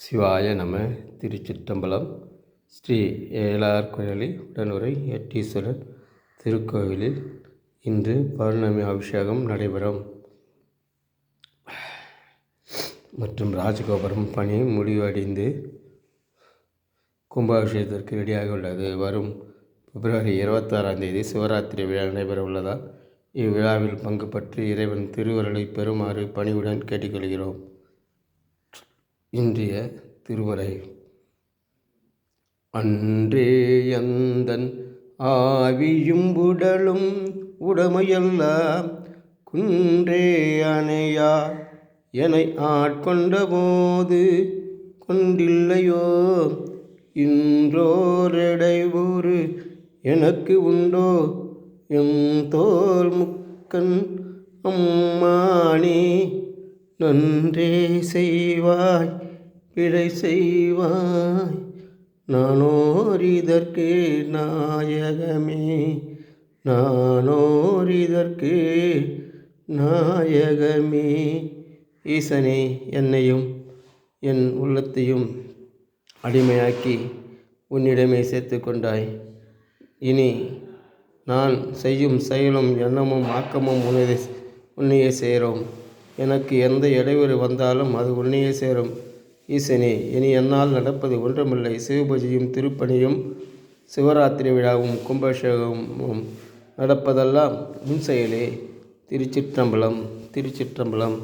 சிவாய நம. திருச்சிற்றம்பலம். ஸ்ரீ ஏலார்குழலி உடனுரை எட்டீஸ்வரர் திருக்கோவிலில் இன்று பௌர்ணமி அபிஷேகம் நடைபெறும் மற்றும் ராஜகோபுரம் பணி முடிவடைந்து கும்பாபிஷேகத்திற்கு ரெடியாக உள்ளது. வரும் பிப்ரவரி 26ஆம் தேதி சிவராத்திரி விழா நடைபெற உள்ளதால் இவ்விழாவில் பங்கு பற்றி இறைவன் திருவருளை பெறுமாறு பணிவுடன் கேட்டுக்கொள்கிறோம். இன்றைய திருமுறை. அன்றே யந்தன் ஆவியும் உடலும் உடமையெல்லாம் குன்றே அணையா எனை ஆட்கொண்ட போது கொண்டில்லையோ இன்றோரெடைவூறு எனக்கு உண்டோ எம் தோல் முக்கன் அம்மானே நன்றே செய்வாய் பிழை செய்வாய் நானோரிதற்கு நாயகமே நானோரிதற்கு நாயகமே. ஈசனே, என்னையும் என் உள்ளத்தையும் அடிமையாக்கி உன்னிடமே சேர்த்து கொண்டாய். இனி நான் செய்யும் செயலும் எண்ணமும் ஆக்கமும் உன்னையே சேரும். எனக்கு எந்த இடையூறு வந்தாலும் அது உன்னையே சேரும். ஈசனே, இனி என்னால் நடப்பது ஒன்றுமில்லை. சிவபூஜையும் திருப்பணியும் சிவராத்திரி விழாவும் கும்பாபிஷேகமும் நடப்பதெல்லாம் உன் செயலே. திருச்சிற்றம்பலம். திருச்சிற்றம்பலம்.